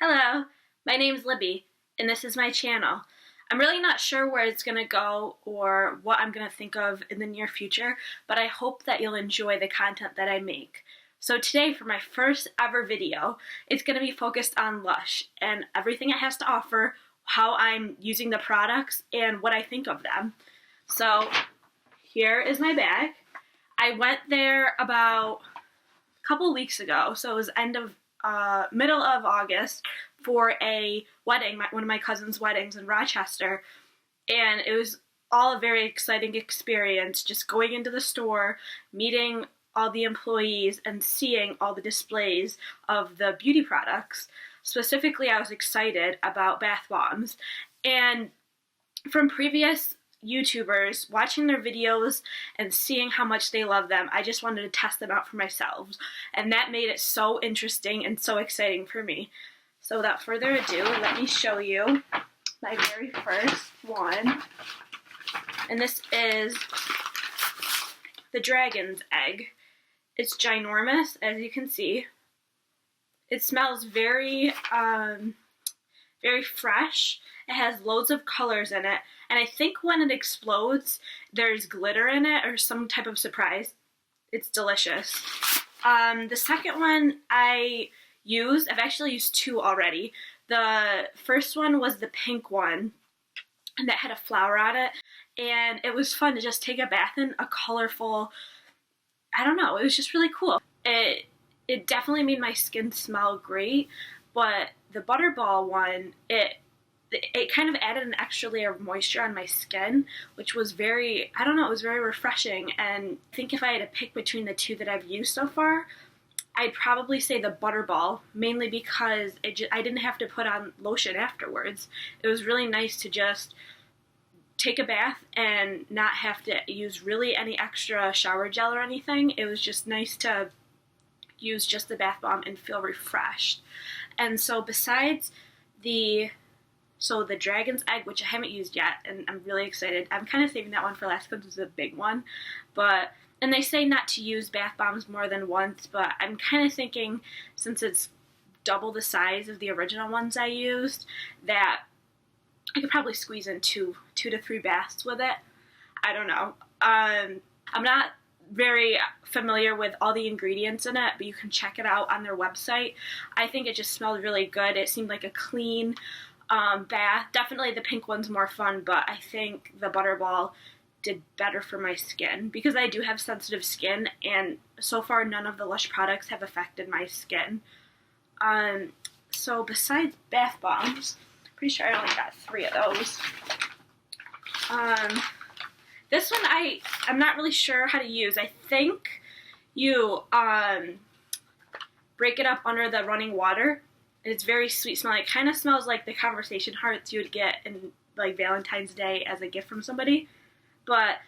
Hello, my name's Libby, and this is my channel. I'm really not sure where it's going to go or what I'm going to think of in the near future, but I hope that you'll enjoy the content that I make. So today, for my first ever video, it's going to be focused on LUSH and everything it has to offer, how I'm using the products, and what I think of them. So here is my bag. I went there about a couple weeks ago, so it was middle of August for a wedding, one of my cousin's weddings in Rochester, and it was all a very exciting experience, just going into the store, meeting all the employees, and seeing all the displays of the beauty products. Specifically, I was excited about bath bombs, and from previous YouTubers, watching their videos and seeing how much they love them, I just wanted to test them out for myself, and that made it so interesting and so exciting for me. So without further ado, let me show you my very first one, and this is the dragon's egg. It's ginormous, as you can see. It smells very fresh. It has loads of colors in it, and I think when it explodes, there's glitter in it or some type of surprise. It's delicious. The second one I've actually used two already. The first one was the pink one, and that had a flower on it, and it was fun to just take a bath in a colorful, I don't know, it was just really cool. It definitely made my skin smell great, but the Butterball one, it kind of added an extra layer of moisture on my skin, which was very, I don't know, it was very refreshing. And I think if I had to pick between the two that I've used so far, I'd probably say the Butterball, mainly because I didn't have to put on lotion afterwards. It was really nice to just take a bath and not have to use really any extra shower gel or anything. It was just nice to use just the bath bomb and feel refreshed. And so besides the dragon's egg, which I haven't used yet, and I'm really excited. I'm kind of saving that one for last because it's a big one. And they say not to use bath bombs more than once, but I'm kind of thinking, since it's double the size of the original ones I used, that I could probably squeeze in two to three baths with it. I don't know. I'm not very familiar with all the ingredients in it, but you can check it out on their website. I think it just smelled really good. It seemed like a clean bath. Definitely the pink one's more fun, but I think the Butterball did better for my skin because I do have sensitive skin, and so far none of the LUSH products have affected my skin. So besides bath bombs, pretty sure I only got 3 of those. This one I'm not really sure how to use. I think you break it up under the running water. It's very sweet smelling. It kind of smells like the conversation hearts you would get in like Valentine's Day as a gift from somebody. But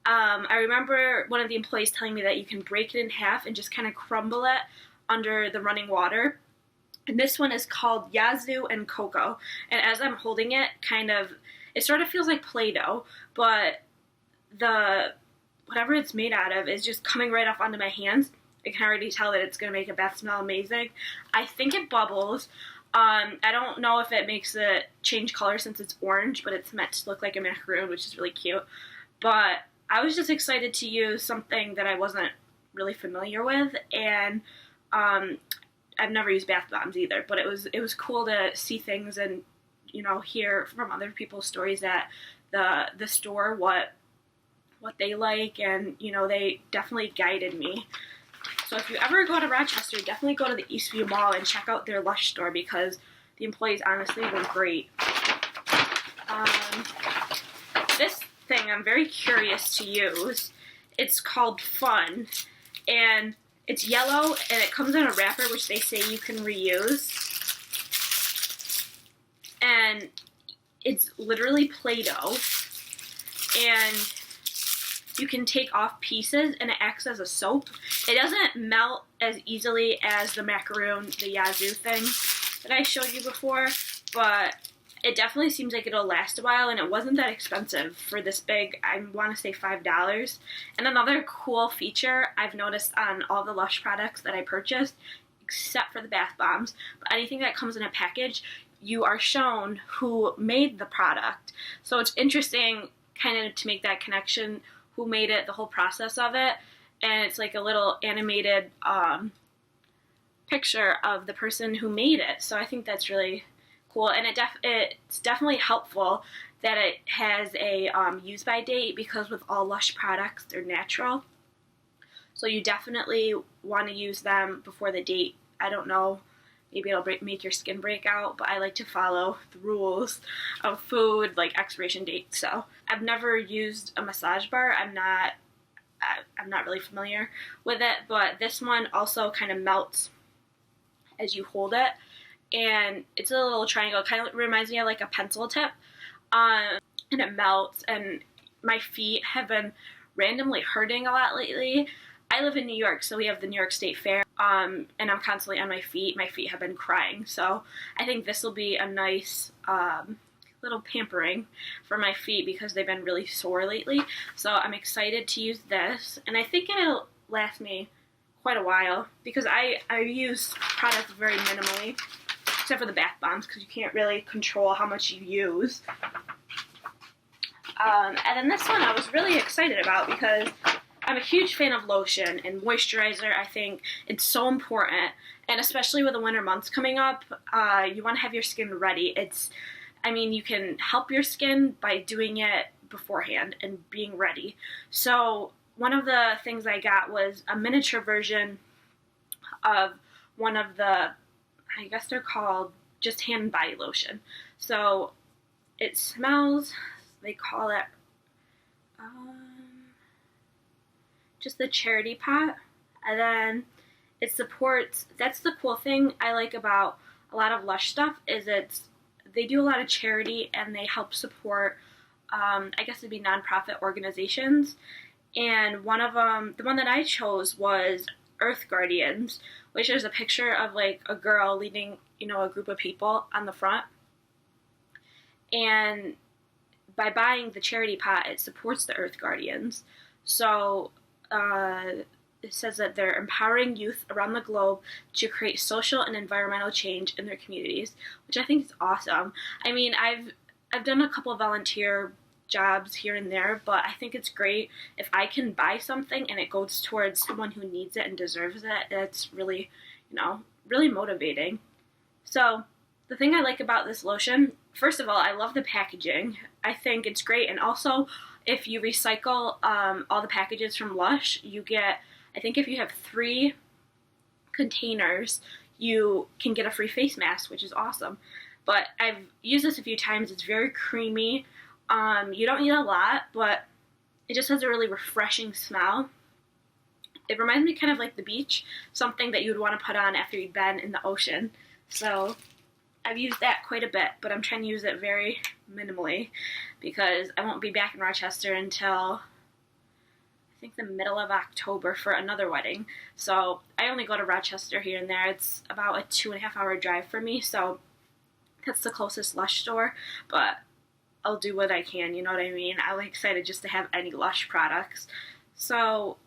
I remember one of the employees telling me that you can break it in half and just kind of crumble it under the running water. And this one is called Yuzu and Coca. And as I'm holding it, it sort of feels like Play-Doh, but whatever it's made out of is just coming right off onto my hands. I can already tell that it's going to make a bath smell amazing. I think it bubbles. I don't know if it makes it change color since it's orange, but it's meant to look like a macaroon, which is really cute. But I was just excited to use something that I wasn't really familiar with, and I've never used bath bombs either, but it was cool to see things and, hear from other people's stories at the store what they like, and, they definitely guided me. So if you ever go to Rochester, definitely go to the Eastview Mall and check out their LUSH store because the employees honestly were great. This thing I'm very curious to use. It's called Fun, and it's yellow, and it comes in a wrapper which they say you can reuse. And it's literally Play-Doh, and you can take off pieces, and it acts as a soap. It doesn't melt as easily as the macaroon, the Yuzu thing that I showed you before, but it definitely seems like it'll last a while, and it wasn't that expensive for this big. I want to say $5. And another cool feature I've noticed on all the LUSH products that I purchased, except for the bath bombs. But anything that comes in a package, you are shown who made the product. So it's interesting kind of to make that connection, who made it, the whole process of it. And it's like a little animated picture of the person who made it. So I think that's really cool. And it's definitely helpful that it has a use by date, because with all Lush products, they're natural. So you definitely want to use them before the date. I don't know, maybe it'll make your skin break out, but I like to follow the rules of food, like expiration dates. So I've never used a massage bar. I'm not really familiar with it, but this one also kind of melts as you hold it, and it's a little triangle. It kind of reminds me of like a pencil tip, and it melts, and my feet have been randomly hurting a lot lately. I live in New York, so we have the New York State Fair, and I'm constantly on my feet. My feet have been crying, so I think this will be a nice little pampering for my feet, because they've been really sore lately. So I'm excited to use this, and I think it'll last me quite a while, because I use products very minimally, except for the bath bombs, because you can't really control how much you use. And then this one I was really excited about, because I'm a huge fan of lotion and moisturizer. I think it's so important, and especially with the winter months coming up, you want to have your skin ready. You can help your skin by doing it beforehand and being ready. So one of the things I got was a miniature version of one of the, I guess they're called just hand and body lotion. So it smells, they call it just the charity pot, and then it supports, that's the cool thing I like about a lot of Lush stuff, is they do a lot of charity, and they help support, I guess it'd be nonprofit organizations. And one of them, the one that I chose, was Earth Guardians, which is a picture of like a girl leading, a group of people on the front. And by buying the charity pot, it supports the Earth Guardians. So it says that they're empowering youth around the globe to create social and environmental change in their communities, which I think is awesome. I've done a couple of volunteer jobs here and there, but I think it's great if I can buy something and it goes towards someone who needs it and deserves it. It's really, really motivating. So the thing I like about this lotion, first of all, I love the packaging. I think it's great, and also if you recycle all the packages from Lush, you get, I think if you have 3 containers, you can get a free face mask, which is awesome. But I've used this a few times. It's very creamy. You don't need a lot, but it just has a really refreshing smell. It reminds me kind of like the beach, something that you would want to put on after you've been in the ocean. So I've used that quite a bit, but I'm trying to use it very minimally, because I won't be back in Rochester until I think the middle of October for another wedding. So I only go to Rochester here and there. It's about a 2.5-hour drive for me, so that's the closest Lush store, but I'll do what I can, you know what I mean? I'm excited just to have any Lush products. So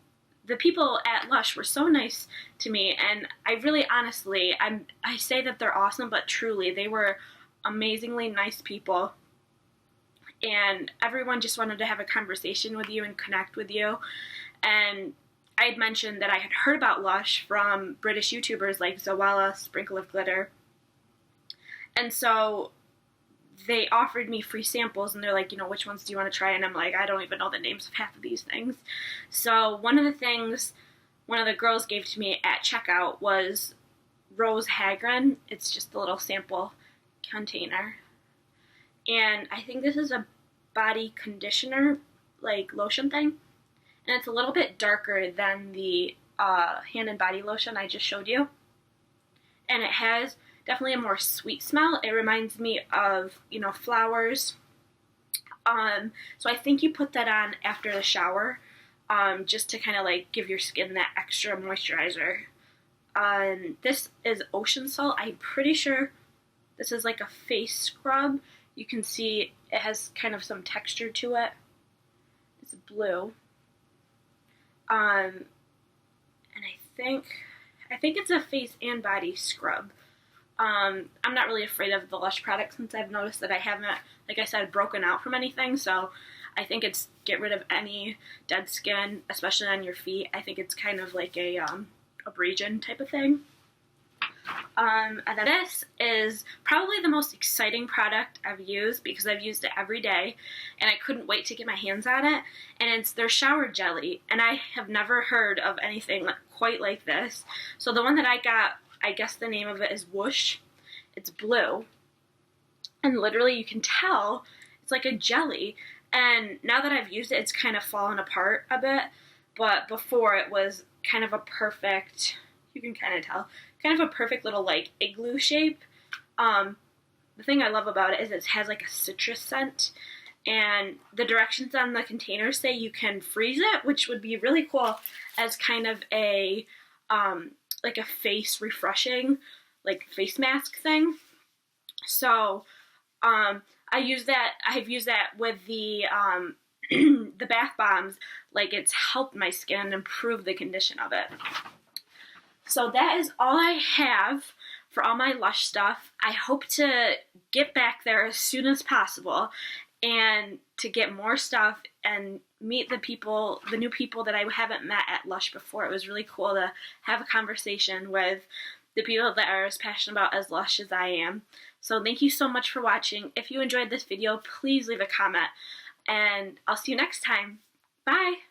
the people at Lush were so nice to me, and I really honestly, I say that they're awesome, but truly, they were amazingly nice people, and everyone just wanted to have a conversation with you and connect with you. And I had mentioned that I had heard about Lush from British YouTubers like Zoella, Sprinkle of Glitter, and so they offered me free samples, and they're like, which ones do you want to try? And I'm like, I don't even know the names of half of these things. So one of the things one of the girls gave to me at checkout was Rose Hagren. It's just a little sample container. And I think this is a body conditioner, like lotion thing. And it's a little bit darker than the hand and body lotion I just showed you. And it has definitely a more sweet smell. It reminds me of, flowers. So I think you put that on after the shower, just to kind of like give your skin that extra moisturizer. This is ocean salt. I'm pretty sure this is like a face scrub. You can see it has kind of some texture to it. It's blue. And I think I think it's a face and body scrub. I'm not really afraid of the Lush product since I've noticed that I haven't, like I said, broken out from anything, so I think it's get rid of any dead skin, especially on your feet. I think it's kind of like a abrasion type of thing. And then this is probably the most exciting product I've used because I've used it every day and I couldn't wait to get my hands on it, and it's their shower jelly, and I have never heard of anything quite like this. So the one that I got, I guess the name of it is Whoosh. It's blue, and literally you can tell it's like a jelly, and now that I've used it, it's kind of fallen apart a bit, but before it was kind of a perfect, you can kind of tell, kind of a perfect little like igloo shape. The thing I love about it is it has like a citrus scent, and the directions on the container say you can freeze it, which would be really cool as kind of a like a face refreshing, like face mask thing. So I've used that with the the bath bombs. Like, it's helped my skin and improve the condition of it. So that is all I have for all my Lush stuff. I hope to get back there as soon as possible and to get more stuff and meet the people, the new people that I haven't met at Lush before. It was really cool to have a conversation with the people that are as passionate about as Lush as I am. So thank you so much for watching. If you enjoyed this video, please leave a comment, and I'll see you next time. Bye!